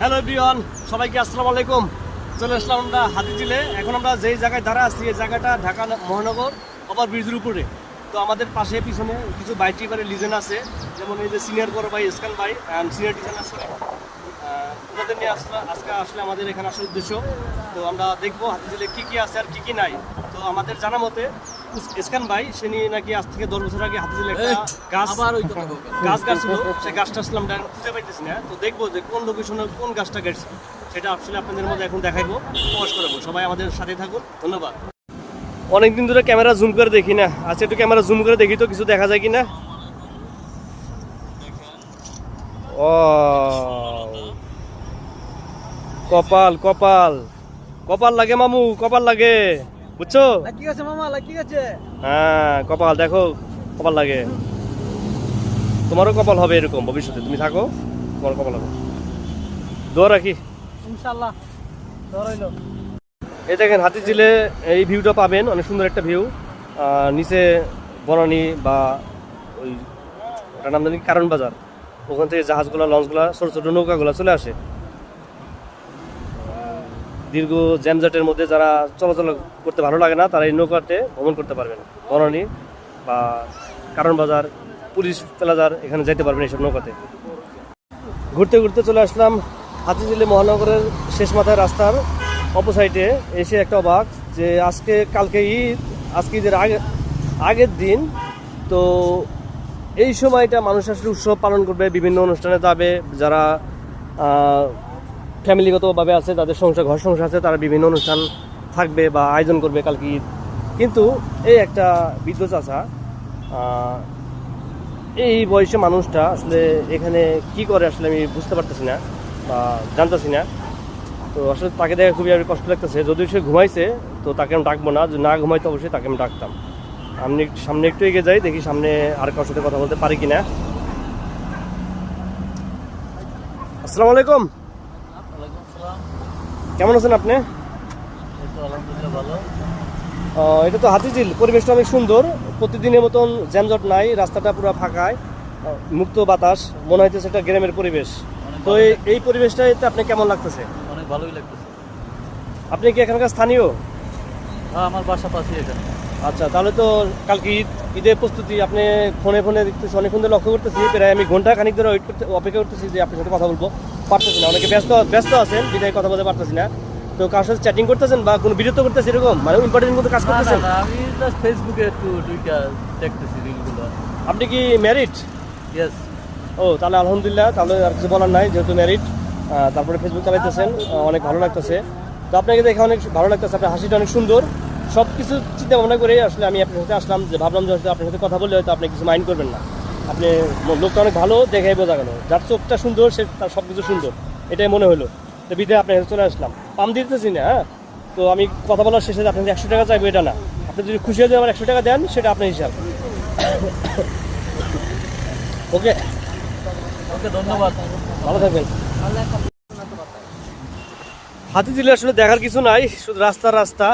Hello everyone, সবাইকে আসসালামু আলাইকুম। চলে আসলাম আমরা হাতিঝিলে। এখন আমরা যেই জায়গায় দাঁড়া আছি এই জায়গাটা ঢাকা মহানগর ওভার ব্রিজের উপরে। তো আমাদের পাশে পিছনে কিছু বাইক টিপারের লিজেন্ড আছে, যেমন এই যে সিনিয়র বড় ভাই ইসকান ভাই অ্যান্ড সিনিয়র ডিজাইনার আছে। ওনাদের নিয়ে আজকে আসলে আমাদের এখানে আসার উদ্দেশ্য। তো আমরা দেখবো হাতিঝিলে কী কী আছে আর কী কী নাই। তো আমাদের জানা মতে ইসকান ভাই সে নিয়ে নাকি আজ থেকে 10 বছর আগে হাতিঝিলে একটা গাছ গাছছিল, সেই গাছটা আসলে আমরা খুঁজে পাইতেছি না। তো দেখবো যে কোন লোকেশনে কোন গাছটা গেছে, সেটা আসলে আপনাদের মধ্যে এখন দেখাইবো, প্রকাশ করবো। সবাই আমাদের সাথে থাকুন, ধন্যবাদ। অনেকদিন ধরে ক্যামেরা জুম করে দেখি না, আজকে একটু ক্যামেরা জুম করে দেখি তো কিছু দেখা যায় কিনা। ও কপাল কপাল কপাল লাগে মামু, কপাল লাগে, বুঝছো? কি আছে মামা, কি আছে? হ্যাঁ কপাল দেখো, কপাল লাগে। তোমারও কপাল হবে এরকম ভবিষ্যতে, তুমি থাকো, তোমার কপাল হবে। দোয়া রাখি ইনশাআল্লাহ। ধরাইলো। এই দেখেন হাতিঝিলে এই ভিউটা পাবেন, অনেক সুন্দর একটা ভিউ। নিচে বনানী বা ওই ওটার নাম জানি কারণ বাজার, ওখান থেকে জাহাজগুলো, লঞ্চগুলো, ছোটো ছোটো নৌকাগুলো চলে আসে। দীর্ঘ জ্যামজাটের মধ্যে যারা চলাচল করতে ভালো লাগে না, তারা এই নৌকাতে ভ্রমণ করতে পারবেন। বনানী বা কারণ বাজার, পুলিশ প্লাজার, এখানে যেতে পারবেন এইসব নৌকাতে। ঘুরতে ঘুরতে চলে আসলাম হাতিঝিলে মহানগরের শেষ মাথায় রাস্তার অপোসাইডে। এসে একটা অবাক যে কালকে ঈদ, আজকে ঈদের আগের দিন। তো এই সময়টা মানুষ আসলে উৎসব পালন করবে, বিভিন্ন অনুষ্ঠানে যাবে। যারা ফ্যামিলিগতভাবে আছে, তাদের ঘর সংসার আছে, তারা বিভিন্ন অনুষ্ঠান থাকবে বা আয়োজন করবে কালকে ঈদ। কিন্তু এই একটা বৃদ্ধ চাচা, এই বয়সে মানুষটা আসলে এখানে কি করে আসলে আমি বুঝতে পারতেছি না বা জানতেছি না। তো আসলে তাকে দেখে খুবই আর কষ্ট লাগতেছে। যদিও সে ঘুমাইছে, তো তাকে আমি ডাকবো না, যদি না ঘুমাইতো অবশ্যই তাকে আমি ডাকতাম। আমি সামনে একটু এগিয়ে যাই, দেখি সামনে আর কারোর সাথে কথা বলতে পারি কিনা। আসসালামু আলাইকুম। কেমন আছেন আপনি? এটা তো হাতিঝিল, পরিবেশটা অনেক সুন্দর, প্রতিদিনের মতন জ্যামজট নাই, রাস্তাটা পুরো ফাঁকায়, মুক্ত বাতাস, মনে হইতেছে একটা গ্রামের পরিবেশ। তো এই পরিবেশটাতে আপনি কেমন লাগতেছে? অনেক ভালোই লাগতেছে। আপনি কি এখানকার স্থানীয়? হ্যাঁ, আমার বাসা পাশে এখানে। আচ্ছা, তাহলে তো কালকে ঈদের প্রস্তুতি আপনি ফোনে দেখতেছি, অনেকক্ষণ ধরে লক্ষ্য করতেছি। প্রায় আমি ঘন্টা খানিক ধরে অপেক্ষা করতেছি যে আপনার সাথে কথা বলবো, পারতেছি না। অনেকে ব্যস্ত আছেন, বিদায় কথা বলতে পারতেছি না। তো কার সাথে চ্যাটিং করতেছেন বা কোনো বিরক্ত করতেছে এরকম, মানে ইম্পর্টেন্ট কোনো কাজ করতেছেন? আমি জাস্ট ফেসবুকে একটু দুইটা দেখতেছি রিলগুলো। আপনি কি ম্যারিড? ইয়েস। ও তাহলে আলহামদুলিল্লাহ, তাহলে আর কিছু বলার নাই, যেহেতু ম্যারিড। তারপরে ফেসবুক চালাইতেছেন, অনেক ভালো লাগতেছে। তো আপনাকে দেখে অনেক ভালো লাগতেছে, আপনার হাসিটা অনেক সুন্দর। সব কিছু চিন্তা ভাবনা করে আসলে আমি আপনার সাথে আসলাম, যে ভাবলাম যে হয়তো আপনার সাথে কথা বললে হয়তো আপনি কিছু মাইন্ড করবেন না। আপনি লোকটা অনেক ভালো, দেখে বোঝা গেল। যার চোখটা সুন্দর সে তার সব কিছু সুন্দর, এটাই মনে হলো। তো বিধে আপনার কাছে চলে আসলাম। পাম দিতেছি না, হ্যাঁ। তো আমি কথা বলার শেষে আপনার 100 টাকা চাইবো, এটা না। আপনি যদি খুশি হয়ে আমার 100 টাকা দেন, সেটা আপনার হিসাব। ওকে ওকে, ধন্যবাদ। ভালো থাকবেন। হাতিঝিলে আসলে দেখার কিছু নাই, শুধু রাস্তা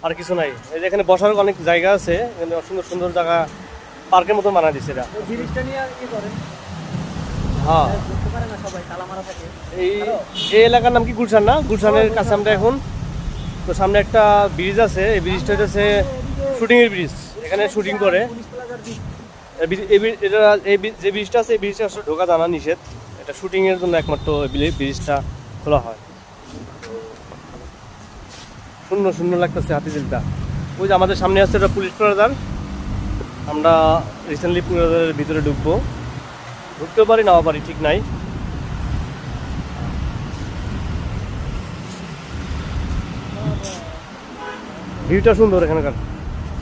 আর কিছু নাই। এই যে এখানে বসার অনেক জায়গা আছে, এখানে সুন্দর সুন্দর জায়গা, পার্কের মতো বানায় দিচ্ছে এটা। হ্যাঁ, এই এলাকার নাম কি গুলশান না? গুলশানের কাছে আমরা এখন। তো সামনে একটা ব্রিজ আছে, এই ব্রিজটা হচ্ছে শুটিংয়ের ব্রিজ, এখানে শুটিং করে। যে ব্রিজটা আছে, এই ব্রিজটা আসলে ঢোকা জানা নিষেধ, এটা শুটিংয়ের জন্য একমাত্র ব্রিজটা খোলা হয়। শূন্য লাগতেছে হাতিঝিলটা। ওই যে আমাদের সামনে আছে একটা পুলিশ প্লাজার, আমরা রিসেন্টলি প্লাজারের ভিতরে ঢুকতেও পারি, নাও পারি, ঠিক নাই। ভিউটা সুন্দর এখানকার।